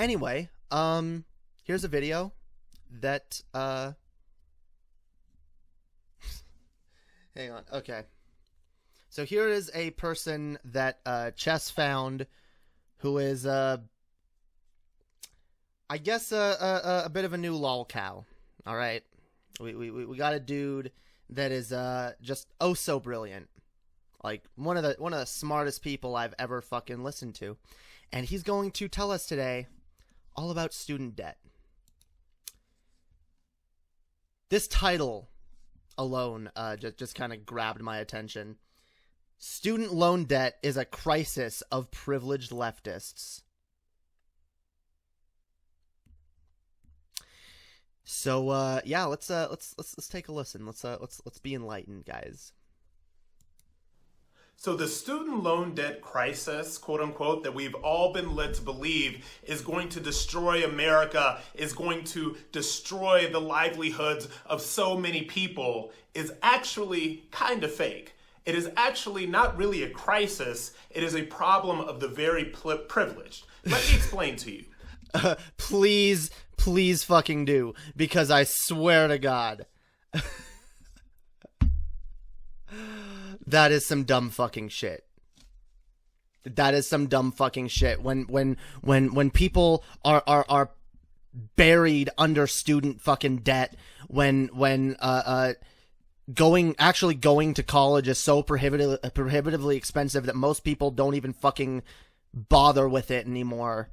anyway, here's a video that, hang on, okay. So here is a person that, Chess found who is, I guess, a bit of a new lol cow. All right. We got a dude that is, just oh so brilliant. Like, one of the smartest people I've ever fucking listened to. And he's going to tell us today all about student debt. This title alone just kind of grabbed my attention. Student loan debt is a crisis of privileged leftists. So yeah, let's take a listen. Let's be enlightened, guys. So the student loan debt crisis, quote unquote, that we've all been led to believe is going to destroy America, is going to destroy the livelihoods of so many people, is actually kind of fake. It is actually not really a crisis. It is a problem of the very privileged. Let me explain to you. Please fucking do, because I swear to God. That is some dumb fucking shit. That is some dumb fucking shit. When people are buried under student fucking debt, when going to college is so prohibitively expensive that most people don't even fucking bother with it anymore.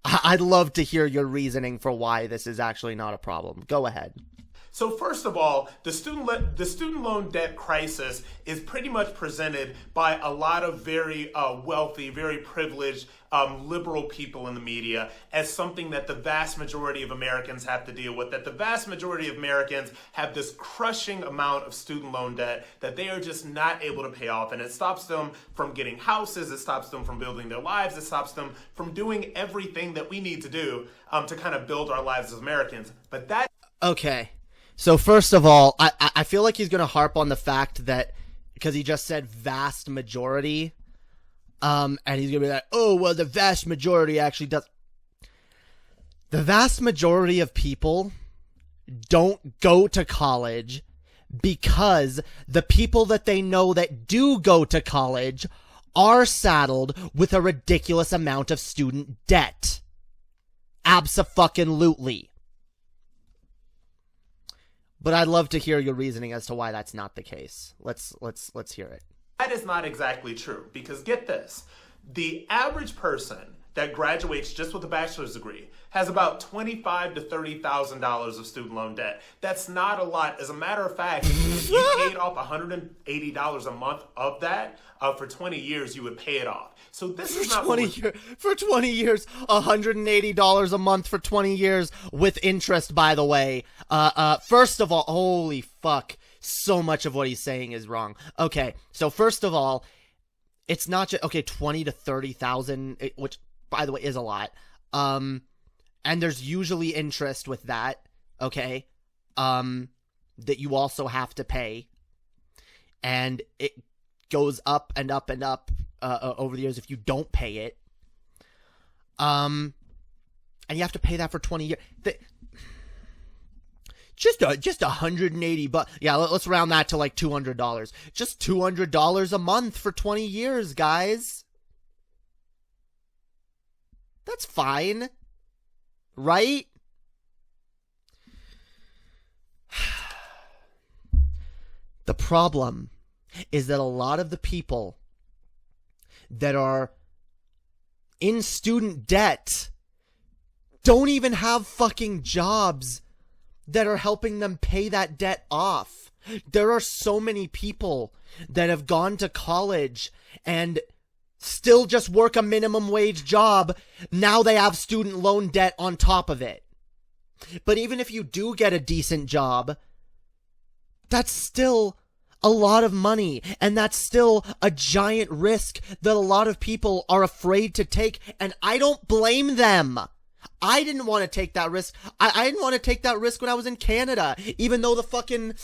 I'd love to hear your reasoning for why this is actually not a problem. Go ahead. So first of all, the student loan debt crisis is pretty much presented by a lot of very wealthy, very privileged, liberal people in the media as something that the vast majority of Americans have to deal with, that the vast majority of Americans have this crushing amount of student loan debt that they are just not able to pay off. And it stops them from getting houses, it stops them from building their lives, it stops them from doing everything that we need to do to kind of build our lives as Americans. But that... Okay. So first of all, I feel like he's going to harp on the fact that, because he just said vast majority, and he's going to be like, oh, well, the vast majority actually does. The vast majority of people don't go to college because the people that they know that do go to college are saddled with a ridiculous amount of student debt. Abso-fucking-lutely. But I'd love to hear your reasoning as to why that's not the case. Let's hear it. That is not exactly true, because get this. The average person that graduates just with a bachelor's degree has about $25,000 to $30,000 of student loan debt. That's not a lot. As a matter of fact, if you paid off $180 a month of that, for 20 years, you would pay it off. So this is not for 20 years, $180 a month for 20 years with interest, by the way. First of all, holy fuck, so much of what he's saying is wrong. Okay, so first of all, it's not just, okay, 20 to 30,000, which, by the way, is a lot. And there's usually interest with that, okay, that you also have to pay. And it goes up and up and up over the years if you don't pay it. And you have to pay that for 20 years. Just $180. Yeah, let's round that to like $200. Just $200 a month for 20 years, guys. That's fine. Right? The problem is that a lot of the people that are in student debt don't even have fucking jobs that are helping them pay that debt off. There are so many people that have gone to college and still just work a minimum wage job. Now they have student loan debt on top of it. But even if you do get a decent job, that's still a lot of money, and that's still a giant risk that a lot of people are afraid to take, and I don't blame them. I didn't want to take that risk. I didn't want to take that risk when I was in Canada, even though the fucking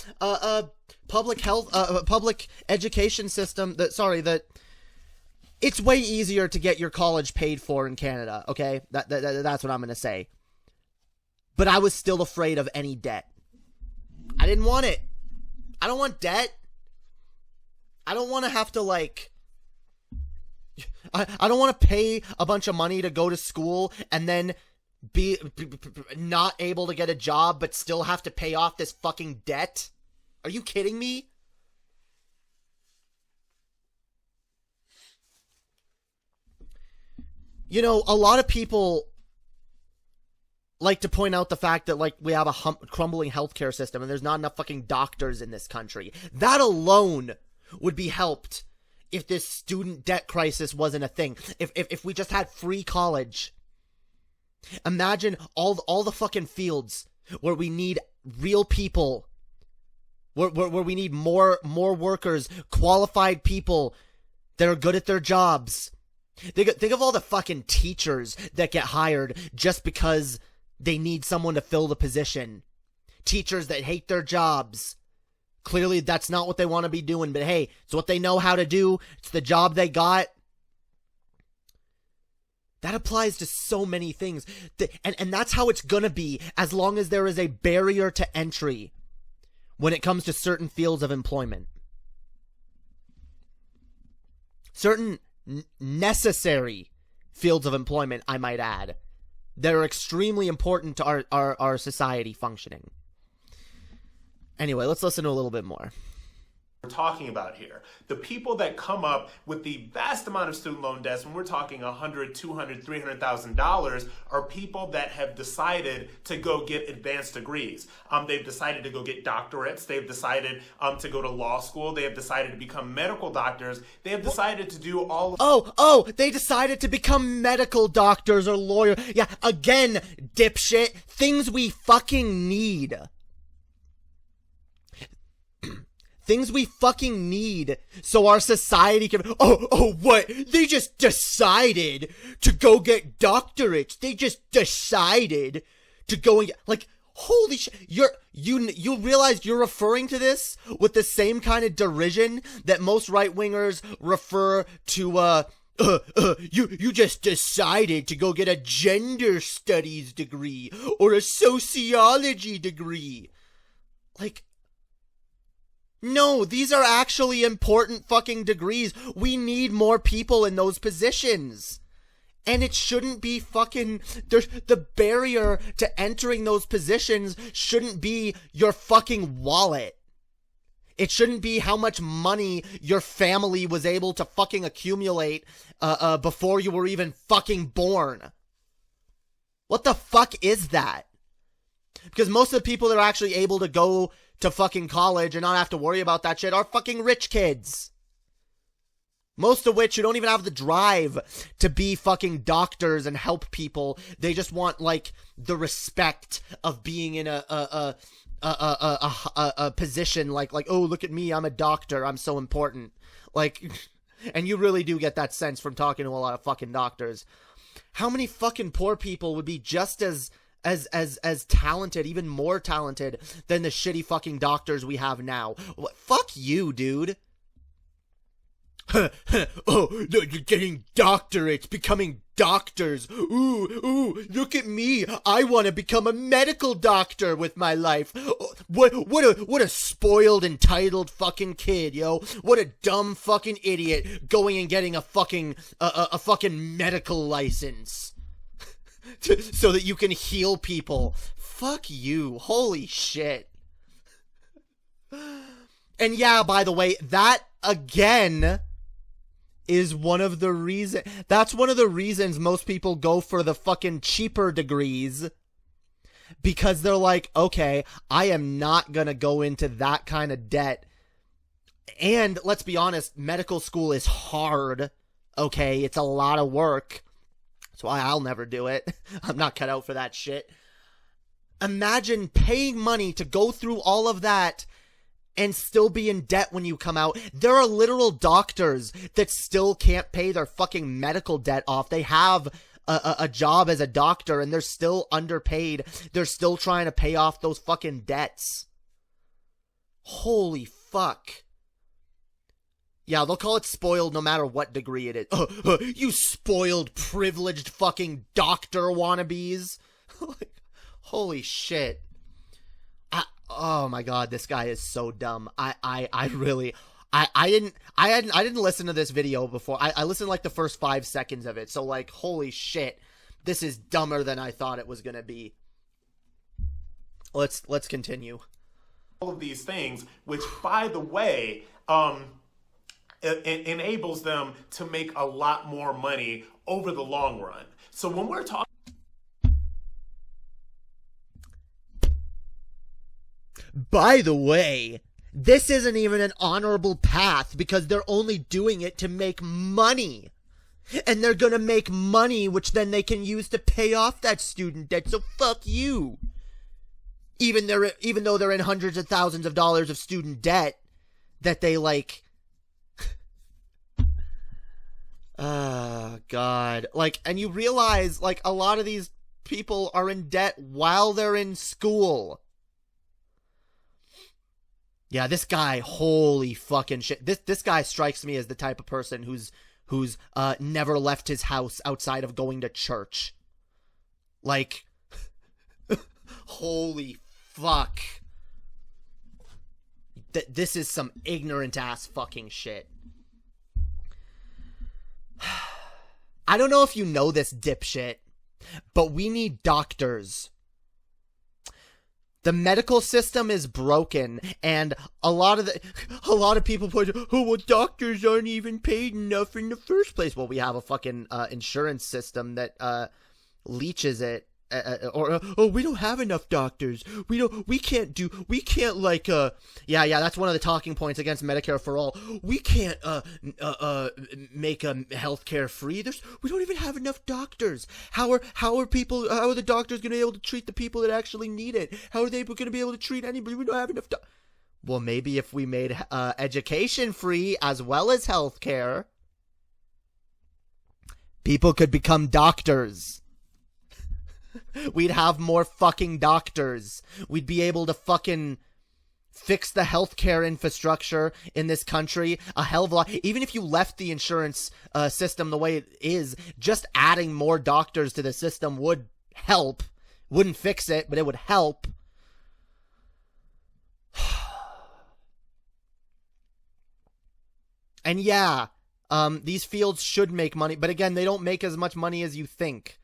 public education system, It's way easier to get your college paid for in Canada, okay? That's what I'm going to say. But I was still afraid of any debt. I didn't want it. I don't want debt. I don't want to have to, like... I don't want to pay a bunch of money to go to school and then be not able to get a job but still have to pay off this fucking debt. Are you kidding me? You know, a lot of people like to point out the fact that, like, we have a crumbling healthcare system and there's not enough fucking doctors in this country. That alone would be helped if this student debt crisis wasn't a thing. If we just had free college. Imagine all the fucking fields where we need real people. Where we need more workers, qualified people that are good at their jobs. Think of all the fucking teachers that get hired just because they need someone to fill the position. Teachers that hate their jobs. Clearly, that's not what they want to be doing, but hey, it's what they know how to do. It's the job they got. That applies to so many things. And that's how it's gonna be as long as there is a barrier to entry when it comes to certain fields of employment. Certain necessary fields of employment, I might add, that are extremely important to our society functioning. Anyway, let's listen to a little bit more. We're talking about here. The people that come up with the vast amount of student loan debts, when we're talking $100,000, $200,000, $300,000, are people that have decided to go get advanced degrees. They've decided to go get doctorates. They've decided to go to law school. They have decided to become medical doctors. They have decided to do all of... they decided to become medical doctors or lawyers. Yeah, again, dipshit. Things we fucking need. Things we fucking need so our society can... What? They just decided to go get doctorates. They just decided to go and get... Like, holy shit. You realize you're referring to this with the same kind of derision that most right-wingers refer to, you just decided to go get a gender studies degree or a sociology degree. Like... No, these are actually important fucking degrees. We need more people in those positions. And it shouldn't be fucking... The barrier to entering those positions shouldn't be your fucking wallet. It shouldn't be how much money your family was able to fucking accumulate before you were even fucking born. What the fuck is that? Because most of the people that are actually able to go to fucking college and not have to worry about that shit are fucking rich kids. Most of which you don't even have the drive to be fucking doctors and help people. They just want, like, the respect of being in a position like, oh, look at me, I'm a doctor, I'm so important. Like, and you really do get that sense from talking to a lot of fucking doctors. How many fucking poor people would be just as talented, even more talented than the shitty fucking doctors we have now? Fuck you, dude. Oh, no, you're getting doctorates, becoming doctors. Ooh, look at me. I want to become a medical doctor with my life. What a spoiled, entitled fucking kid, yo. What a dumb fucking idiot going and getting a fucking medical license. So that you can heal people. Fuck you. Holy shit. And yeah, by the way, that again is one of the reasons. That's one of the reasons most people go for the fucking cheaper degrees. Because they're like, okay, I am not gonna go into that kind of debt. And let's be honest, medical school is hard. Okay, it's a lot of work. That's why I'll never do it. I'm not cut out for that shit. Imagine paying money to go through all of that and still be in debt when you come out. There are literal doctors that still can't pay their fucking medical debt off. They have a job as a doctor and they're still underpaid. They're still trying to pay off those fucking debts. Holy fuck. Yeah, they'll call it spoiled no matter what degree it is. You spoiled, privileged fucking doctor wannabes. Like, holy shit. Oh my god, this guy is so dumb. I didn't listen to this video before. I listened like the first 5 seconds of it. So like, holy shit. This is dumber than I thought it was gonna be. Let's continue. All of these things, which by the way, it enables them to make a lot more money over the long run. So when we're talking, by the way, this isn't even an honorable path because they're only doing it to make money. And they're gonna make money, which then they can use to pay off that student debt, so fuck you. Even though they're in hundreds of thousands of dollars of student debt that they like... God. Like, and you realize, like, a lot of these people are in debt while they're in school. Yeah, this guy, holy fucking shit. This guy strikes me as the type of person who's never left his house outside of going to church. Like, holy fuck. This is some ignorant ass fucking shit. I don't know if you know this, dipshit, but we need doctors. The medical system is broken, and a lot of people point to, oh, well, doctors aren't even paid enough in the first place. Well, we have a fucking insurance system that leeches it, or we don't have enough doctors. We can't that's one of the talking points against Medicare for all. We can't make healthcare free. We don't even have enough doctors. How are the doctors going to be able to treat the people that actually need it? How are they going to be able to treat anybody? We don't have enough Well, maybe if we made education free as well as healthcare, people could become doctors. We'd have more fucking doctors. We'd be able to fucking fix the healthcare infrastructure in this country a hell of a lot. Even if you left the insurance system the way it is, just adding more doctors to the system would help. Wouldn't fix it, but it would help. And yeah, these fields should make money, but again, they don't make as much money as you think.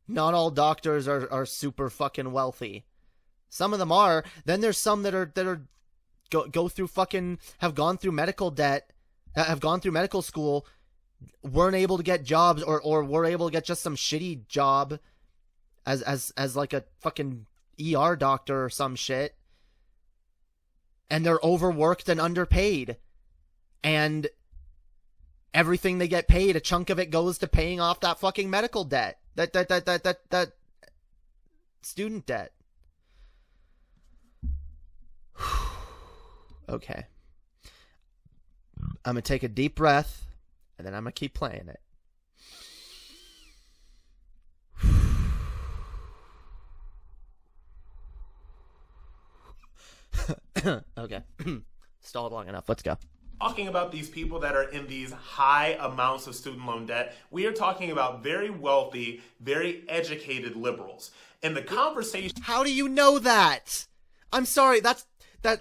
Not all doctors are super fucking wealthy. Some of them are. Then there's some that are go through fucking, have gone through medical debt, have gone through medical school, weren't able to get jobs, or were able to get just some shitty job as like a fucking ER doctor or some shit. And they're overworked and underpaid. And everything they get paid, a chunk of it goes to paying off that fucking medical debt. That student debt. Okay. I'm gonna take a deep breath, and then I'm gonna keep playing it. Okay. Stalled long enough. Let's go. Talking about these people that are in these high amounts of student loan debt, we are talking about very wealthy, very educated liberals. And the conversation... How do you know that? I'm sorry, that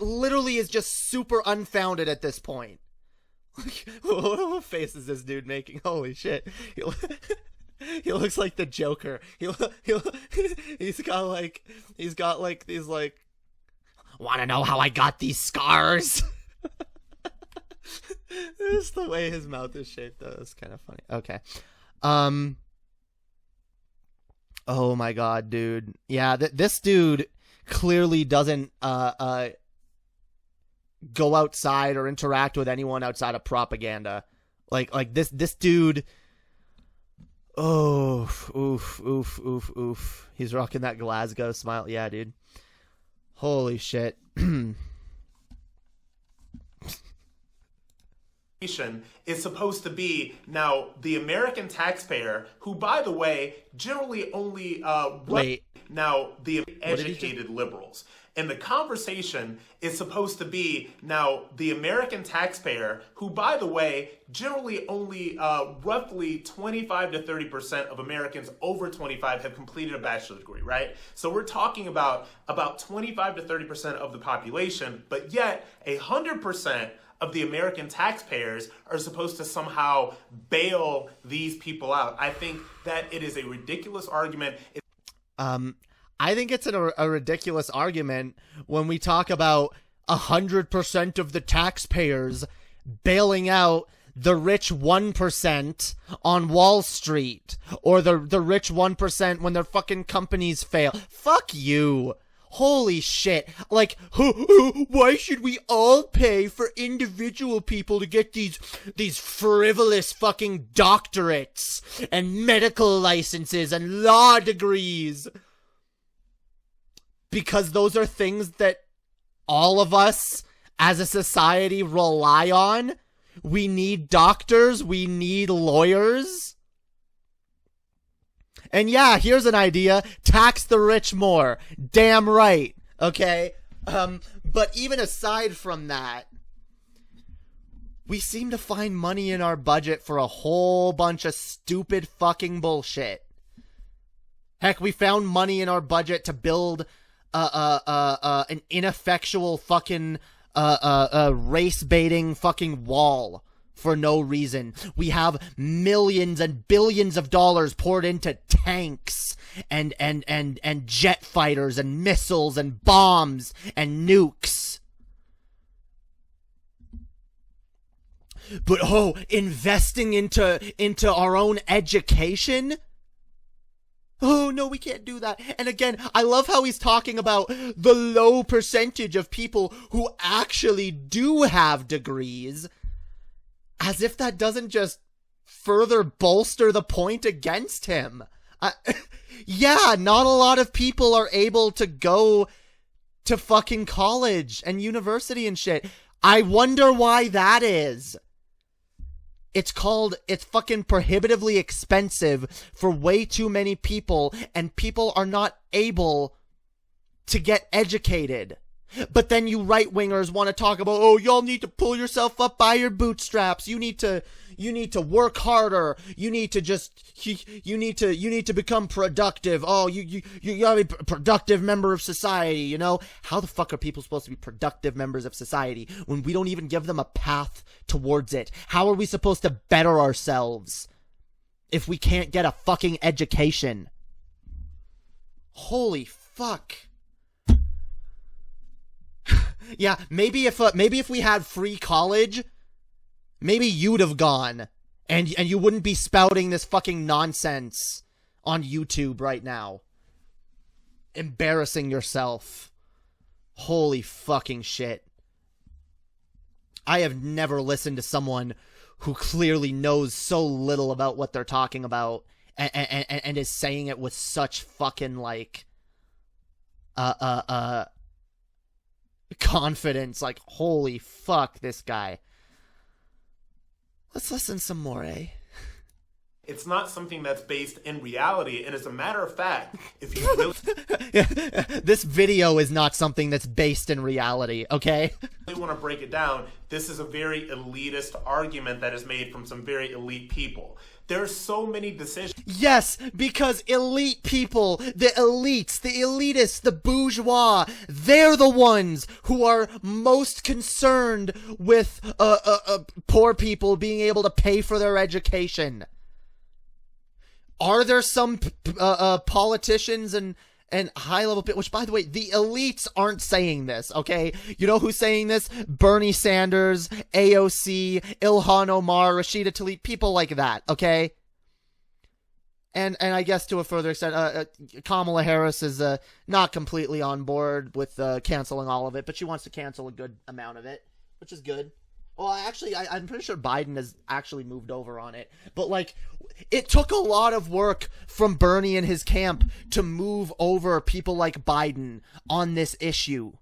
literally is just super unfounded at this point. What face is this dude making? Holy shit. He looks like the Joker. He's got these like, wanna know how I got these scars? Just the way his mouth is shaped, though, is kind of funny. Okay. Oh my god, dude. Yeah, this dude clearly doesn't go outside or interact with anyone outside of propaganda. Like this dude. Oh, oof. He's rocking that Glasgow smile. Yeah, dude. Holy shit. is supposed to be now the American taxpayer, who, by the way, generally only educated liberals. And the conversation is supposed to be now the American taxpayer, who, by the way, generally only roughly 25 to 30% of Americans over 25 have completed a bachelor's degree, right? So we're talking about 25 to 30% of the population, but yet 100% of the American taxpayers are supposed to somehow bail these people out. I think that it is a ridiculous argument. I think it's a ridiculous argument when we talk about 100% of the taxpayers bailing out the rich 1% on Wall Street, or the rich 1% when their fucking companies fail. Fuck you. Holy shit. Like, why should we all pay for individual people to get these frivolous fucking doctorates and medical licenses and law degrees? Because those are things that all of us as a society rely on. We need doctors. We need lawyers. And yeah, here's an idea. Tax the rich more. Damn right. Okay? But even aside from that, we seem to find money in our budget for a whole bunch of stupid fucking bullshit. Heck, we found money in our budget to build an ineffectual fucking race baiting fucking wall for no reason. We have millions and billions of dollars poured into tanks and jet fighters and missiles and bombs and nukes. But investing into our own education? Oh, no, we can't do that. And again, I love how he's talking about the low percentage of people who actually do have degrees, as if that doesn't just further bolster the point against him. Yeah, not a lot of people are able to go to fucking college and university and shit. I wonder why that is. It's fucking prohibitively expensive for way too many people, and people are not able to get educated. But then you right-wingers want to talk about, oh, y'all need to pull yourself up by your bootstraps. You need to work harder. You need to become productive. Oh, you gotta be a productive member of society, you know? How the fuck are people supposed to be productive members of society when we don't even give them a path towards it? How are we supposed to better ourselves if we can't get a fucking education? Holy fuck. Yeah, maybe if we had free college, maybe you'd have gone, and you wouldn't be spouting this fucking nonsense on YouTube right now. Embarrassing yourself. Holy fucking shit. I have never listened to someone who clearly knows so little about what they're talking about and is saying it with such fucking, like, confidence. Like, holy fuck, this guy. Let's listen some more, eh? It's not something that's based in reality, and as a matter of fact, if you really this video is not something that's based in reality, okay? want to break it down, this is a very elitist argument that is made from some very elite people. There are so many decisions. Yes, because elite people, the elites, the elitists, the bourgeois, they're the ones who are most concerned with poor people being able to pay for their education. Are there some politicians and high-level people, which, by the way, the elites aren't saying this, okay? You know who's saying this? Bernie Sanders, AOC, Ilhan Omar, Rashida Tlaib, people like that, okay? And I guess to a further extent, Kamala Harris is not completely on board with canceling all of it, but she wants to cancel a good amount of it, which is good. Well, actually, I'm pretty sure Biden has actually moved over on it. But, like, it took a lot of work from Bernie and his camp to move over people like Biden on this issue.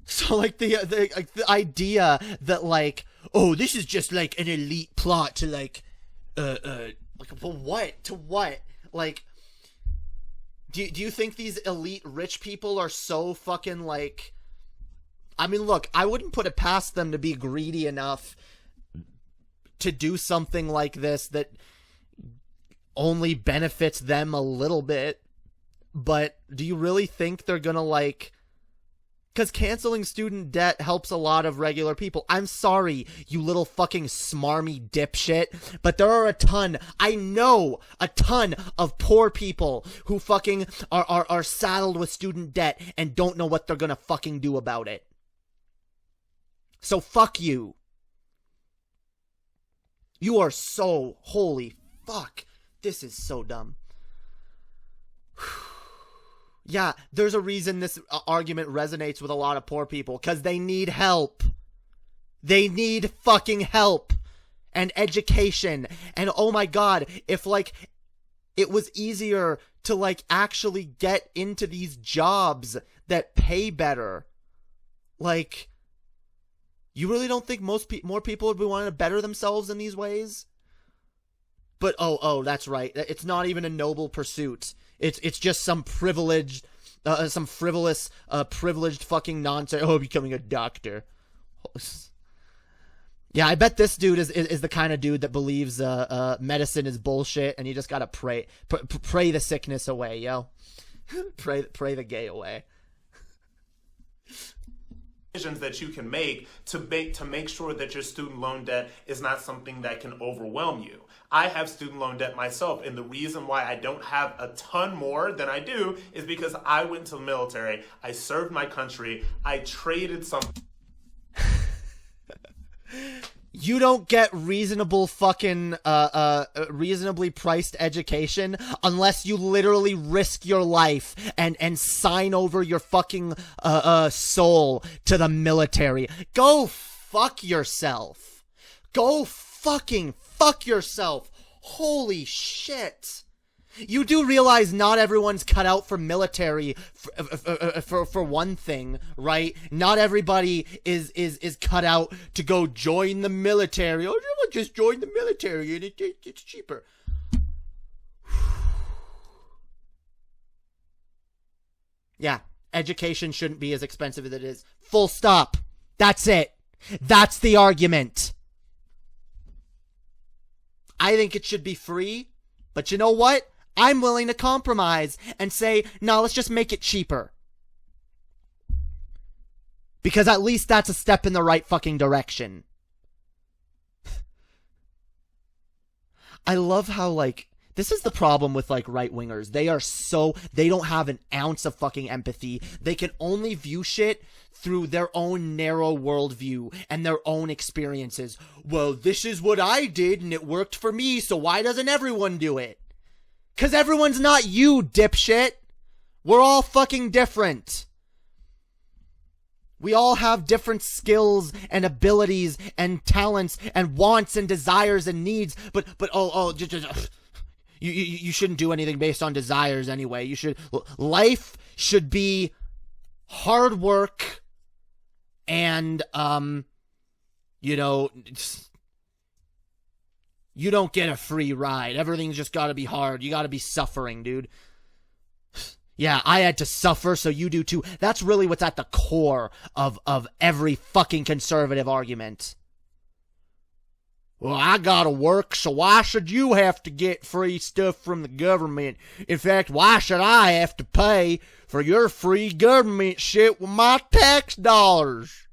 So, like, the idea that, like, oh, this is just, like, an elite plot to, like, what? To what? Like, do you think these elite rich people are so fucking like... I mean, look, I wouldn't put it past them to be greedy enough to do something like this that only benefits them a little bit. But do you really think they're gonna, like... Because canceling student debt helps a lot of regular people. I'm sorry, you little fucking smarmy dipshit, but there are I know a ton of poor people who fucking are saddled with student debt and don't know what they're gonna fucking do about it. So fuck you. You are so... Holy fuck. This is so dumb. Yeah, there's a reason this argument resonates with a lot of poor people. Because they need help. They need fucking help. And education. And oh my god, if like... It was easier to like actually get into these jobs that pay better. Like... You really don't think more people would be wanting to better themselves in these ways? But oh, that's right. It's not even a noble pursuit. It's just some privileged, some frivolous, privileged fucking nonsense. Oh, becoming a doctor. Yeah, I bet this dude is the kind of dude that believes medicine is bullshit, and you just gotta pray the sickness away, yo. pray the gay away. Decisions that you can make to make sure that your student loan debt is not something that can overwhelm you. I have student loan debt myself, and the reason why I don't have a ton more than I do is because I went to the military, I served my country, I traded something. You don't get reasonable fucking, reasonably priced education unless you literally risk your life and sign over your fucking, soul to the military. Go fuck yourself. Go fucking fuck yourself. Holy shit. You do realize not everyone's cut out for military for one thing, right? Not everybody is cut out to go join the military. Oh, you just join the military and it's cheaper. Yeah, education shouldn't be as expensive as it is. Full stop. That's it. That's the argument. I think it should be free, but you know what? I'm willing to compromise and say, no, let's just make it cheaper. Because at least that's a step in the right fucking direction. I love how, like, this is the problem with, like, right-wingers. They don't have an ounce of fucking empathy. They can only view shit through their own narrow worldview and their own experiences. Well, this is what I did and it worked for me, so why doesn't everyone do it? 'Cause everyone's not you, dipshit. We're all fucking different. We all have different skills and abilities and talents and wants and desires and needs. But you shouldn't do anything based on desires anyway. Life should be hard work and, you don't get a free ride. Everything's just gotta be hard. You gotta be suffering, dude. Yeah, I had to suffer, so you do too. That's really what's at the core of every fucking conservative argument. Well, I gotta work, so why should you have to get free stuff from the government? In fact, why should I have to pay for your free government shit with my tax dollars?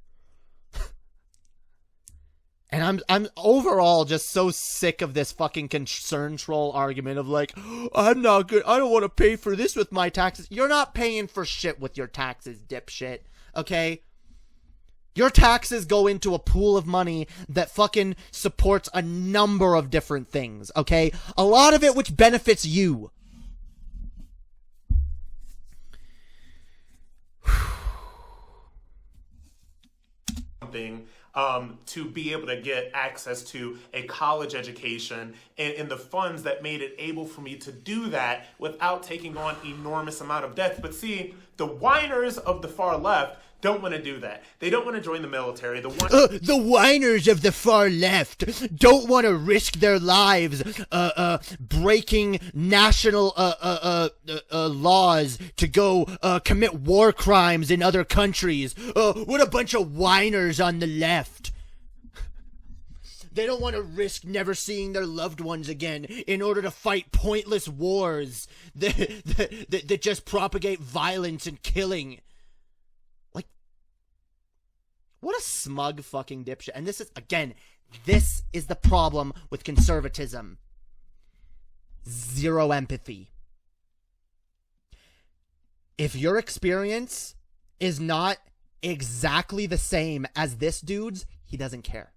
And I'm overall just so sick of this fucking concern troll argument of like, I'm not good, I don't want to pay for this with my taxes. You're not paying for shit with your taxes, dipshit, okay? Your taxes go into a pool of money that fucking supports a number of different things, okay? A lot of it which benefits you. to be able to get access to a college education and the funds that made it able for me to do that without taking on enormous amount of debt. But see, the whiners of the far left don't want to do that. They don't want to join the military. The whiners of the far left don't want to risk their lives breaking national laws to go commit war crimes in other countries. What a bunch of whiners on the left. They don't want to risk never seeing their loved ones again in order to fight pointless wars that just propagate violence and killing. What a smug fucking dipshit. And this is the problem with conservatism. Zero empathy. If your experience is not exactly the same as this dude's, he doesn't care.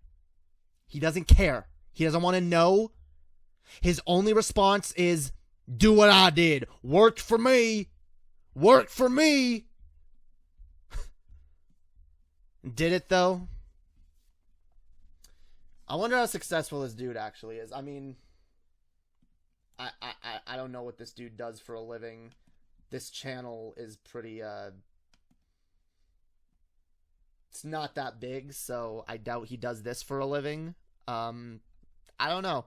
He doesn't care. He doesn't want to know. His only response is, do what I did. Worked for me. Worked for me. Did it though? I wonder how successful this dude actually is. I mean, I don't know what this dude does for a living. This channel is pretty it's not that big, so I doubt he does this for a living. I don't know.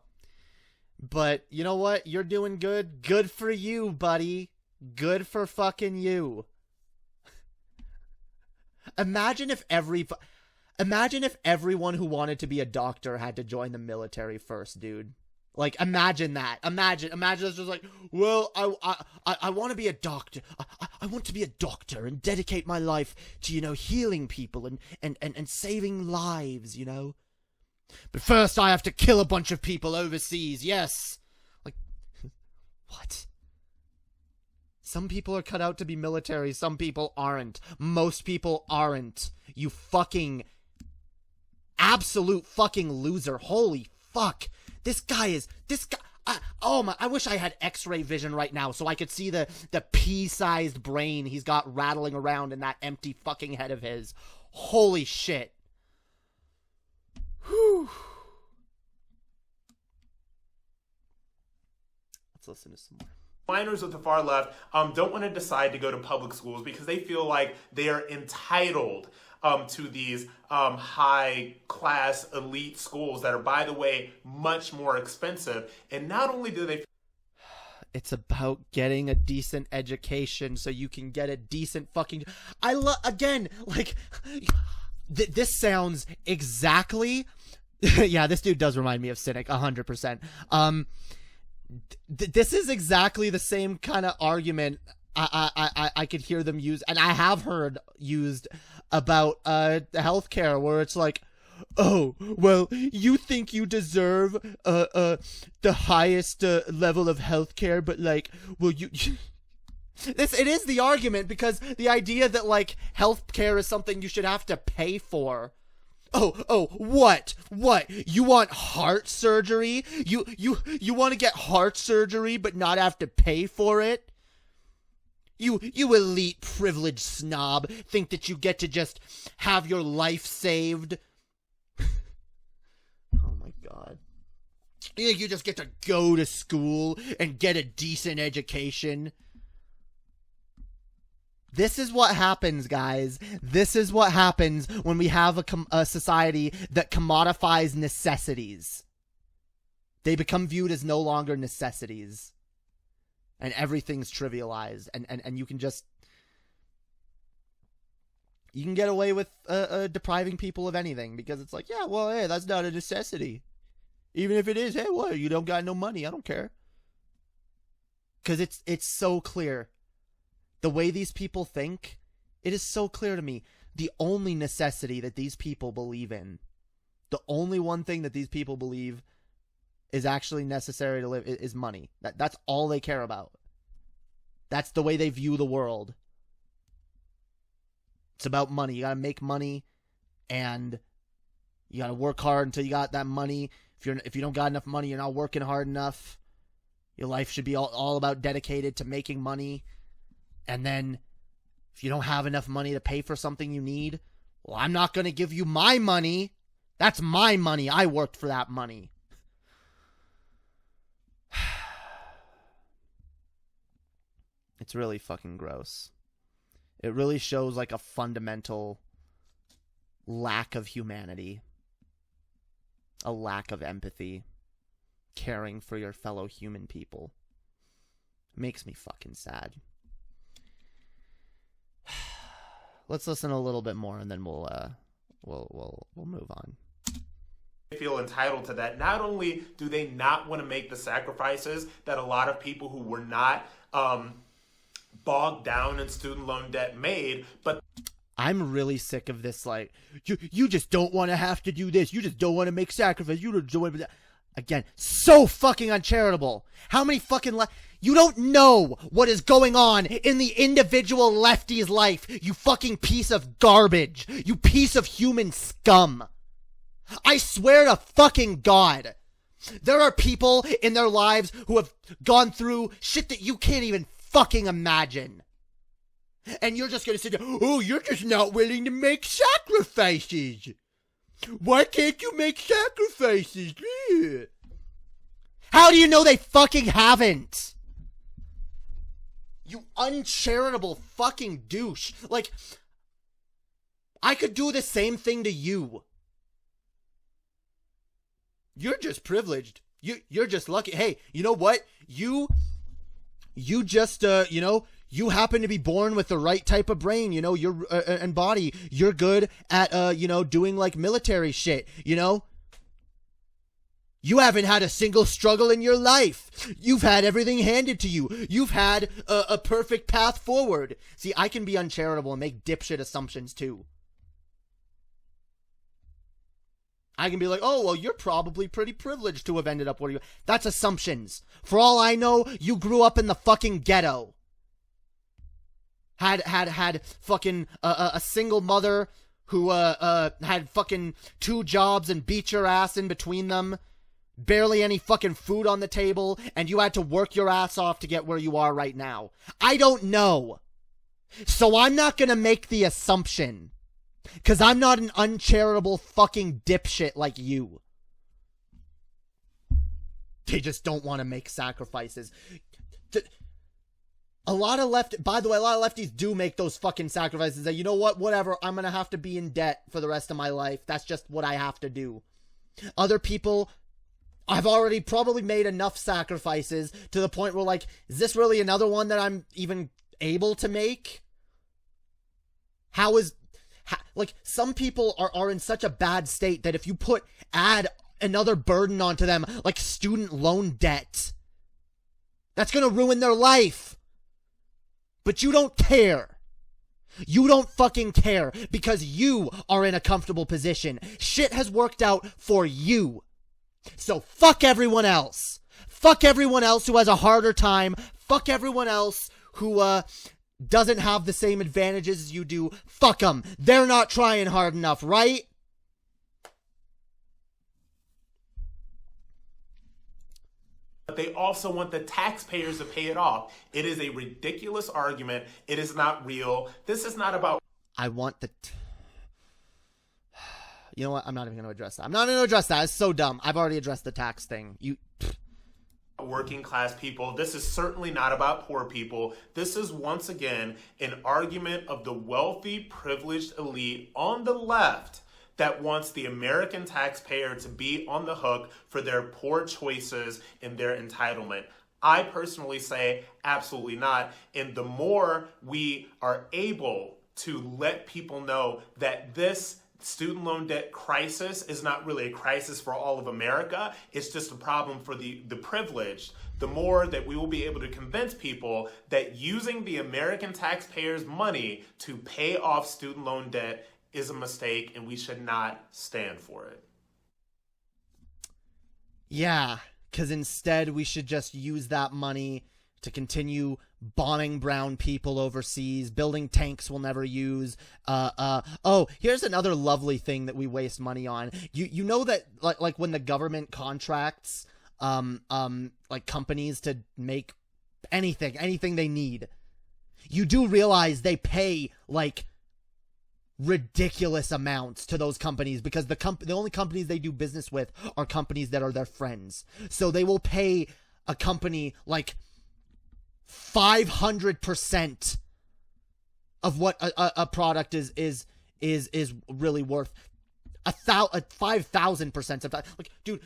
But you know what? You're doing good. Good for you, buddy. Good for fucking you. Imagine if everyone who wanted to be a doctor had to join the military first, dude. Like, imagine that. Imagine it's just like, well, I want to be a doctor. I want to be a doctor and dedicate my life to, you know, healing people and saving lives, you know. But first I have to kill a bunch of people overseas, yes. Like, what? Some people are cut out to be military, some people aren't. Most people aren't. You fucking absolute fucking loser. Holy fuck. This guy, oh my, I wish I had X-ray vision right now so I could see the pea-sized brain he's got rattling around in that empty fucking head of his. Holy shit. Whew. Let's listen to some more. Minors of the far left don't want to decide to go to public schools because they feel like they are entitled to these high-class elite schools that are, by the way, much more expensive. And not only do they... It's about getting a decent education so you can get a decent fucking... Again, like... This sounds exactly... Yeah, this dude does remind me of Cynic, 100%. This is exactly the same kind of argument I could hear them use, and I have heard used about healthcare, where it's like, oh, well, you think you deserve the highest level of healthcare, but like, well, you. It is the argument, because the idea that like healthcare is something you should have to pay for. Oh, what? You want heart surgery? You want to get heart surgery but not have to pay for it? You elite privileged snob think that you get to just have your life saved? Oh my god. You think you just get to go to school and get a decent education? This is what happens, guys. This is what happens when we have a society that commodifies necessities. They become viewed as no longer necessities. And everything's trivialized. And you can just... You can get away with depriving people of anything. Because it's like, yeah, well, hey, that's not a necessity. Even if it is, hey, what? You don't got no money. I don't care. Because it's so clear. The way these people think, it is so clear to me. The only necessity that these people believe in, the only one thing that these people believe is actually necessary to live is money. That's all they care about. That's the way they view the world. It's about money. You gotta make money, and you gotta work hard until you got that money. If you don't got enough money, you're not working hard enough. Your life should be all about dedicated to making money. And then, if you don't have enough money to pay for something you need, well, I'm not going to give you my money. That's my money. I worked for that money. It's really fucking gross. It really shows like a fundamental lack of humanity. A lack of empathy. Caring for your fellow human people. Makes me fucking sad. Let's listen a little bit more and then we'll move on. They feel entitled to that. Not only do they not want to make the sacrifices that a lot of people who were not bogged down in student loan debt made, but I'm really sick of this, like, you just don't want to have to do this. You just don't want to make sacrifices. You don't want to... Again, so fucking uncharitable. How many fucking... You don't know what is going on in the individual lefty's life, you fucking piece of garbage. You piece of human scum. I swear to fucking God. There are people in their lives who have gone through shit that you can't even fucking imagine. And you're just gonna sit there, oh, you're just not willing to make sacrifices. Why can't you make sacrifices? How do you know they fucking haven't? You uncharitable fucking douche. Like, I could do the same thing to you. You're just privileged. You're just lucky. Hey, you know what? You just, you happen to be born with the right type of brain, you're, and body. You're good at, doing like military shit, You haven't had a single struggle in your life. You've had everything handed to you. You've had a perfect path forward. See, I can be uncharitable and make dipshit assumptions too. I can be like, oh, well, you're probably pretty privileged to have ended up where you... That's assumptions. For all I know, you grew up in the fucking ghetto. Had fucking a single mother who had fucking 2 jobs and beat your ass in between them. Barely any fucking food on the table, and you had to work your ass off to get where you are right now. I don't know. So I'm not gonna make the assumption. Because I'm not an uncharitable fucking dipshit like you. They just don't want to make sacrifices. A lot of lefties do make those fucking sacrifices that, you know what, whatever, I'm going to have to be in debt for the rest of my life. That's just what I have to do. Other people, I've already probably made enough sacrifices to the point where, like, is this really another one that I'm even able to make? Like, some people are in such a bad state that if you add another burden onto them, like student loan debt, that's gonna ruin their life. But you don't care. You don't fucking care because you are in a comfortable position. Shit has worked out for you. So fuck everyone else. Fuck everyone else who has a harder time. Fuck everyone else who, doesn't have the same advantages as you do. Fuck them. They're not trying hard enough, right? But they also want the taxpayers to pay it off. It is a ridiculous argument. It is not real. This is not about... I want the... You know what? I'm not even going to address that. I'm not going to address that. It's so dumb. I've already addressed the tax thing. Working class people. This is certainly not about poor people. This is once again an argument of the wealthy, privileged elite on the left that wants the American taxpayer to be on the hook for their poor choices and their entitlement. I personally say absolutely not. And the more we are able to let people know that this student loan debt crisis is not really a crisis for all of America. It's just a problem for the privileged. The more that we will be able to convince people that using the American taxpayers' money to pay off student loan debt is a mistake and we should not stand for it. Yeah, because instead we should just use that money to continue bombing brown people overseas, building tanks we'll never use. Oh, here's another lovely thing that we waste money on. You know that like when the government contracts like companies to make anything they need, you do realize they pay like ridiculous amounts to those companies because the only companies they do business with are companies that are their friends. So they will pay a company like 500% of what a product is really worth. 5,000% of that. Like, dude,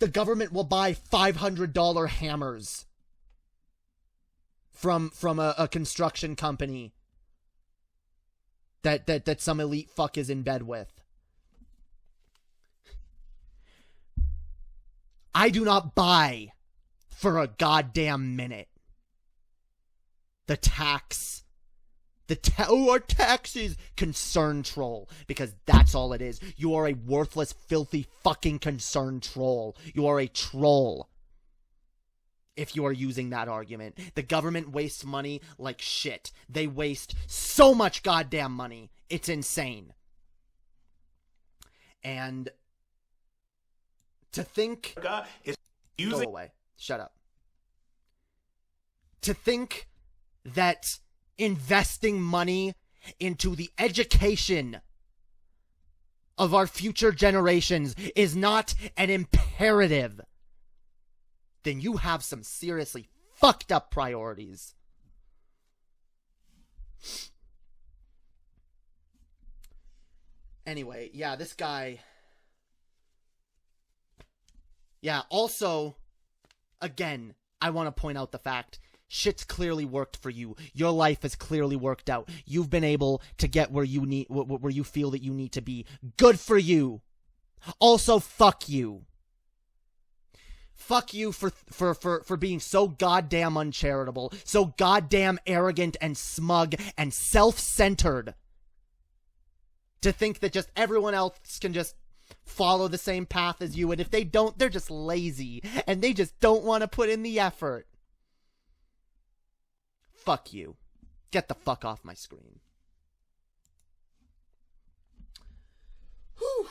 the government will buy $500 hammers from a construction company that some elite fuck is in bed with. I do not buy for a goddamn minute our taxes concern troll, because that's all it is. You are a worthless, filthy fucking concern troll. You are a troll if you are using that argument. The government wastes money like shit. They waste so much goddamn money. It's insane. And to think... Go away. Shut up. To think that investing money into the education of our future generations is not an imperative, then you have some seriously fucked up priorities. Anyway, yeah, this guy... Yeah, also, again, I want to point out the fact, shit's clearly worked for you. Your life has clearly worked out. You've been able to get where you feel that you need to be. Good for you. Also, fuck you. Fuck you for being so goddamn uncharitable, so goddamn arrogant and smug and self-centered, to think that just everyone else can just follow the same path as you, and if they don't, they're just lazy, and they just don't want to put in the effort. Fuck you. Get the fuck off my screen. Whew.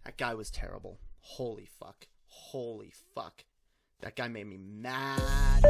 That guy was terrible. Holy fuck. Holy fuck. That guy made me mad.